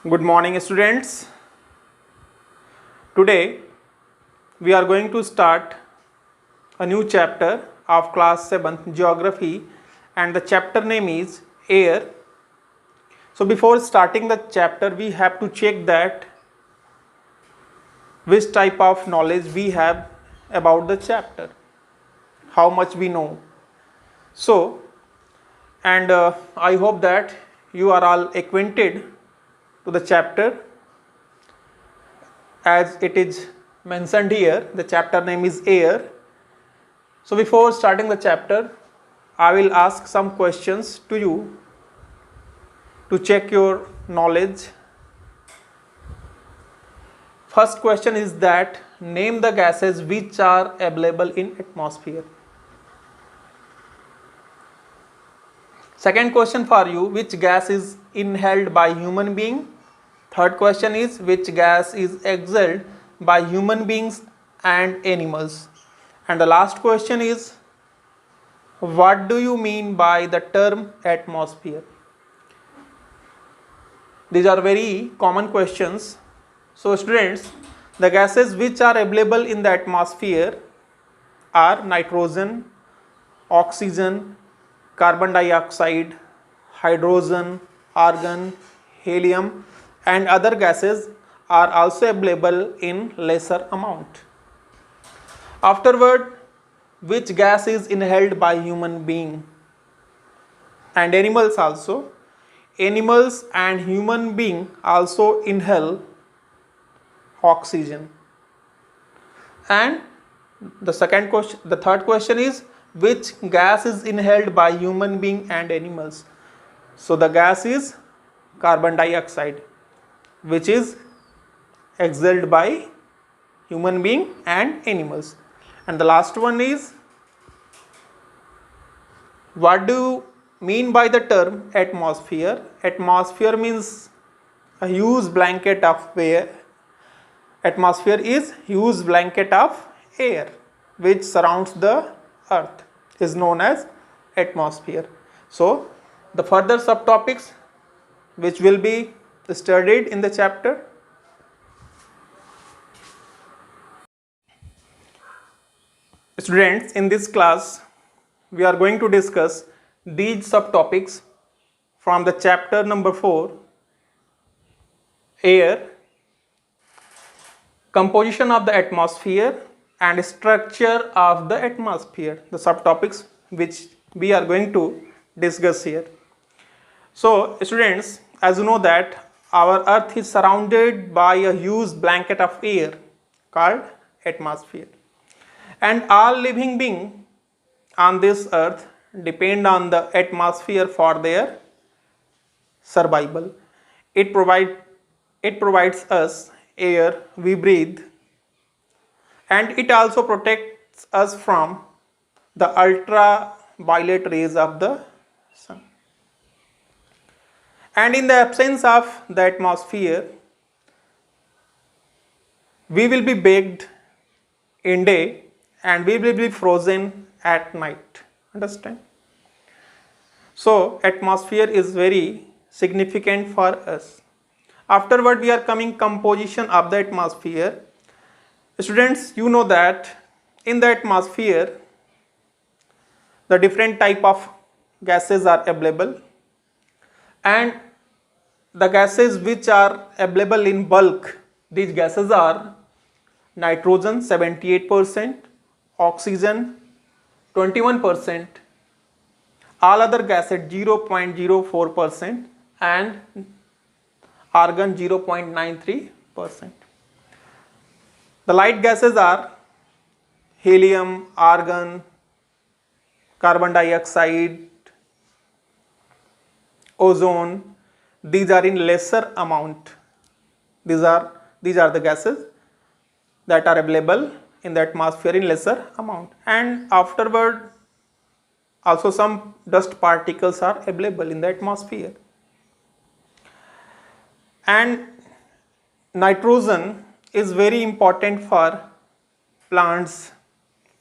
Good morning, students. Today we are going to start a new chapter of class 7th geography, and the chapter name is air. So before starting the chapter we have to check that which type of knowledge we have about the chapter, how much we know. So and I hope that you are all acquainted to the chapter. As it is mentioned here, the chapter name is air. So before starting the chapter, I will ask some questions to you to check your knowledge. First question is that name the gases which are available in atmosphere. Second question for you, which gas is inhaled by human being? Third question is which gas is exhaled by human beings and animals? And the last question is what do you mean by the term atmosphere? These are very common questions. So students, the gases which are available in the atmosphere are nitrogen, oxygen, carbon dioxide, hydrogen, argon, helium, and other gases are also available in lesser amount. Afterward, which gas is inhaled by human being and animals also? Animals and human being also inhale oxygen. And the third question is which gas is inhaled by human being and animals? So the gas is carbon dioxide, which is exhaled by human being and animals. And the last one is what do you mean by the term atmosphere? Atmosphere means a huge blanket of air. Atmosphere is huge blanket of air which surrounds the earth is known as atmosphere. So the further subtopics which will be studied in the chapter. Students, in this class we are going to discuss these subtopics from the chapter number 4, air, composition of the atmosphere and structure of the atmosphere, the subtopics which we are going to discuss here. So students, as you know that our earth is surrounded by a huge blanket of air called atmosphere, and all living beings on this earth depend on the atmosphere for their survival. It provides us air we breathe, and it also protects us from the ultraviolet rays of the sun. And in the absence of the atmosphere, we will be baked in day and we will be frozen at night. Understand? So atmosphere is very significant for us. Afterward we are coming composition of the atmosphere. Students, you know that in the atmosphere the different type of gases are available, and the gases which are available in bulk, these gases are nitrogen 78%, oxygen 21%, all other gases 0.04%, and argon 0.93%. The light gases are helium, argon, carbon dioxide, ozone. These are in lesser amount. These are the gases that are available in the atmosphere in lesser amount. And afterward also some dust particles are available in the atmosphere. And nitrogen is very important for plants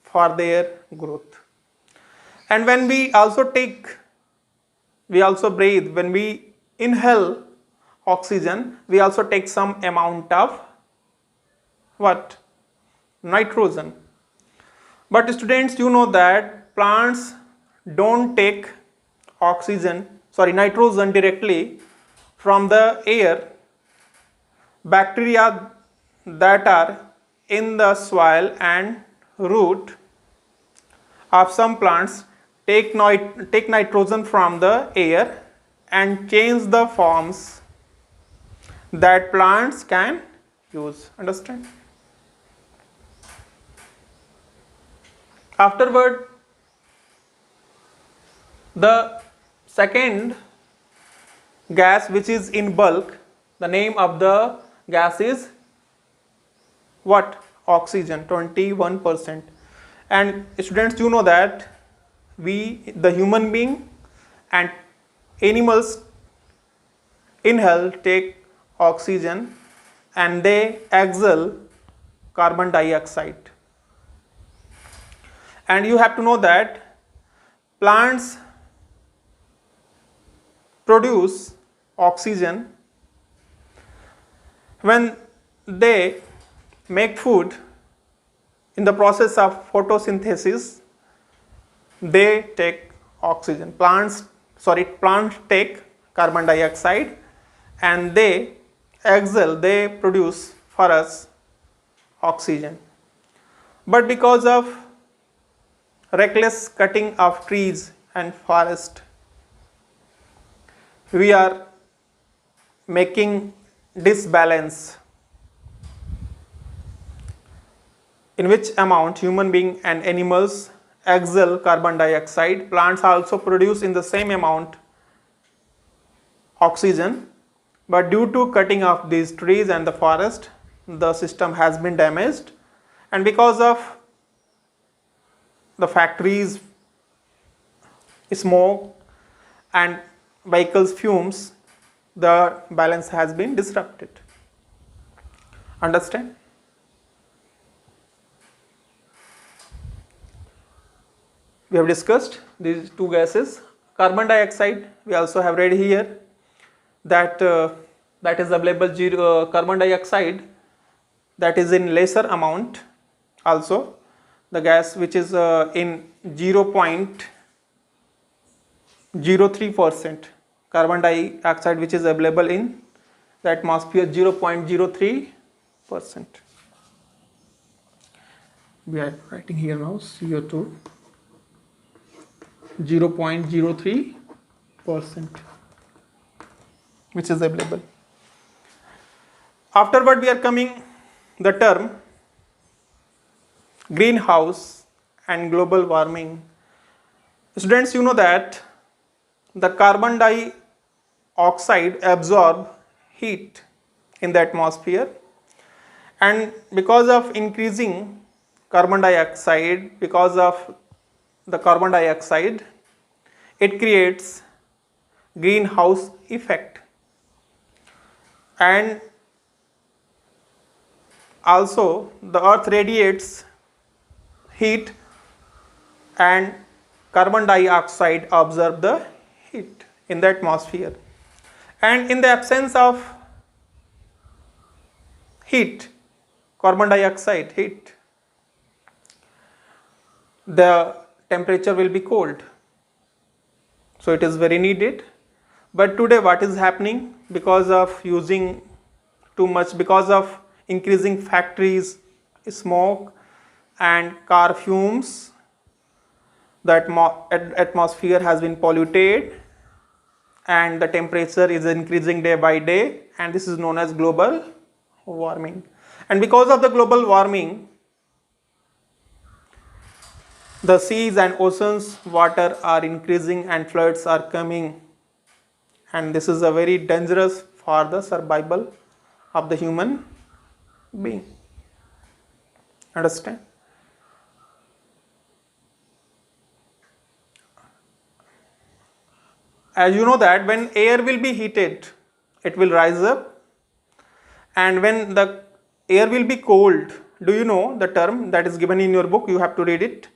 for their growth. And when we also breathe, when we inhale oxygen, we also take some amount of what? Nitrogen. But students, you know that plants don't take nitrogen directly from the air. Bacteria that are in the soil and root of some plants take nitrogen from the air and change the forms that plants can use. Understand? Afterward, the second gas which is in bulk, the name of the gas is what? Oxygen, 21%. And students, you know that we, the human being and animals inhale, take oxygen, and they exhale carbon dioxide. And you have to know that plants produce oxygen when they make food. In the process of photosynthesis, they take oxygen. Plants take carbon dioxide and they exhale, they produce for us oxygen. But because of reckless cutting of trees and forest, we are making disbalance in which amount human being and animals exhale carbon dioxide. Plants also produce in the same amount oxygen, but due to cutting of these trees and the forest, the system has been damaged, and because of the factories, smoke and vehicles fumes, the balance has been disrupted. Understand? We have discussed these two gases. Carbon dioxide, we also have read here that that is available carbon dioxide that is in lesser amount. Also the gas which is in 0.03%, carbon dioxide which is available in the atmosphere, 0.03%. We are writing here now CO2, 0.03% which is available. Afterward, we are coming the term greenhouse and global warming. Students, you know that the carbon dioxide absorb heat in the atmosphere, and because of increasing carbon dioxide, because of the carbon dioxide, it creates greenhouse effect, and also the earth radiates heat and carbon dioxide absorb the heat in the atmosphere, and in the absence of heat, carbon dioxide heat, the temperature will be cold. So it is very needed. But today what is happening, because of using too much, because of increasing factories, smoke and car fumes, the atmosphere has been polluted and the temperature is increasing day by day, and this is known as global warming. And because of the global warming, the seas and oceans water are increasing and floods are coming, and this is a very dangerous for the survival of the human being. Understand? As you know that when air will be heated, it will rise up, and when the air will be cold, do you know the term that is given in your book? You have to read it.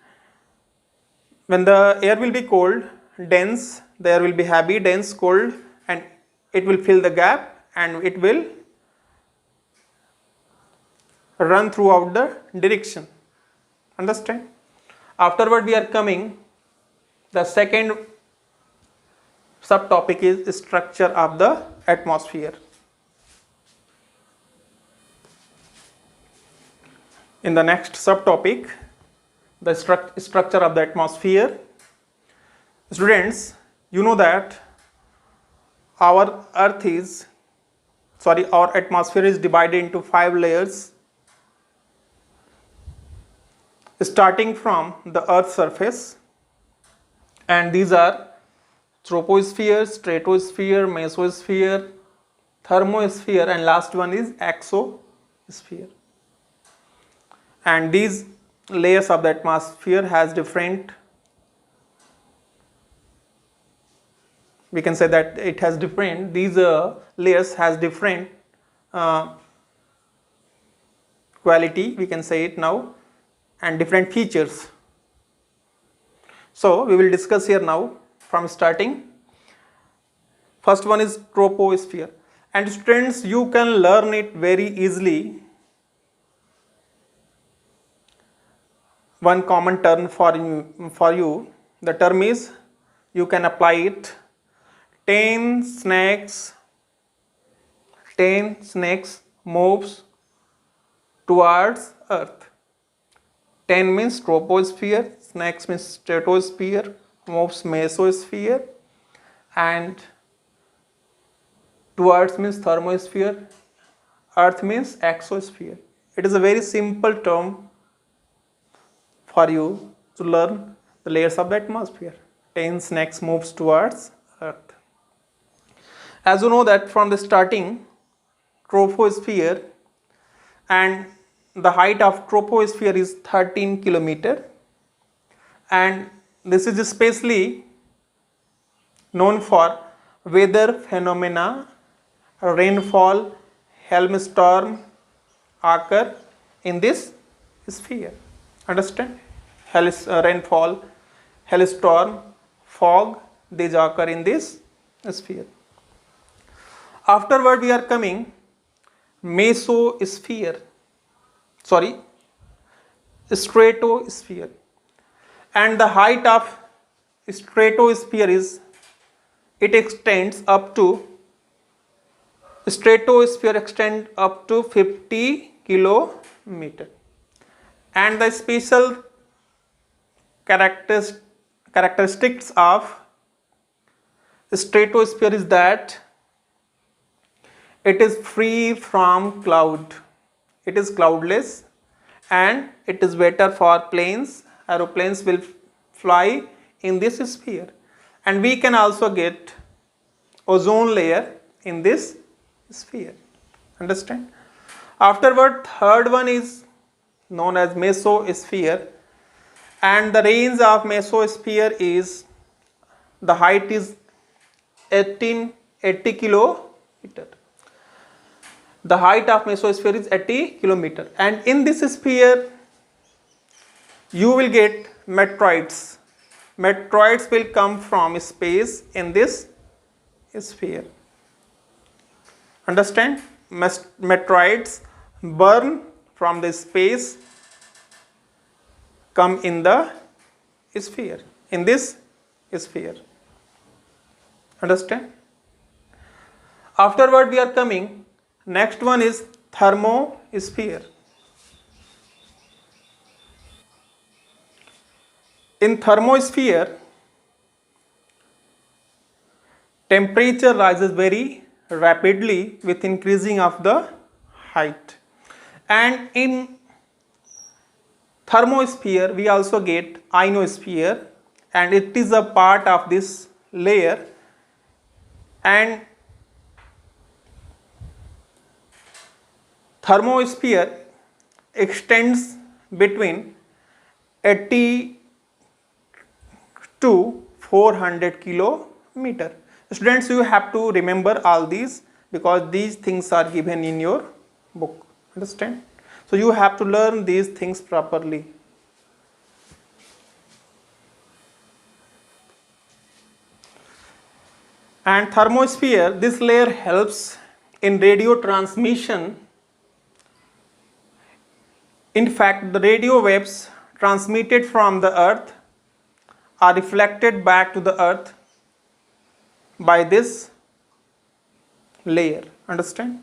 When the air will be cold, dense, the air will be heavy, dense, cold, and it will fill the gap, and it will run throughout the direction. Understand? Afterward we are coming, the second subtopic is structure of the atmosphere. In the next subtopic, the structure of the atmosphere. Students, you know that our atmosphere is divided into 5 layers, starting from the Earth's surface, and these are troposphere, stratosphere, mesosphere, thermosphere, and last one is exosphere. And these layers of the atmosphere has different, we can say that it has different, these layers has different quality, we can say it now, and different features. So we will discuss here now from starting. First one is troposphere, and students, you can learn it very easily. One common term for you, the term is, you can apply it, 10 snakes moves towards Earth. 10 means troposphere, snakes means stratosphere, moves mesosphere, and towards means thermosphere, Earth means exosphere. It is a very simple term for you to learn the layers of the atmosphere. 10 snakes moves towards Earth. As you know that from the starting, troposphere, and the height of troposphere is 13 kilometer, and this is especially known for weather phenomena, rainfall, hailstorm occur in this sphere. Understand? Rainfall, hailstorm, fog, these occur in this sphere. Afterward we are coming stratosphere, and the height of stratosphere is, stratosphere extends up to 50 kilometer, and the special characteristics of stratosphere is that it is free from cloud, it is cloudless, and it is better for planes, aeroplanes will fly in this sphere, and we can also get ozone layer in this sphere. Understand? Afterward, third one is known as mesosphere, and the range of mesosphere is, the height is 80 kilometer. The height of mesosphere is 80 kilometer, and in this sphere you will get meteoroids. Meteoroids will come from space in this sphere. Understand? Meteoroids burn from the space, come in the sphere, in this sphere. Understand? Afterward we are coming, next one is thermosphere. In thermosphere, temperature rises very rapidly with increasing of the height, and in thermosphere we also get ionosphere, and it is a part of this layer, and thermosphere extends between 80 to 400 kilometer. Students, you have to remember all these because these things are given in your book. Understand? So you have to learn these things properly. And thermosphere, this layer helps in radio transmission, in fact, the radio waves transmitted from the earth are reflected back to the earth by this layer. Understand?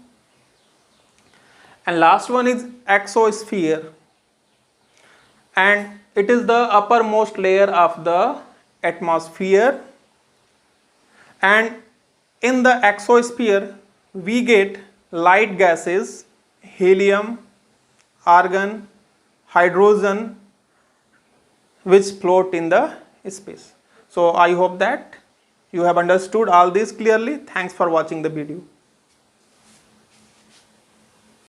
And last one is exosphere, and it is the uppermost layer of the atmosphere. And in the exosphere we get light gases, helium, argon, hydrogen, which float in the space. So I hope that you have understood all this clearly. Thanks for watching the video.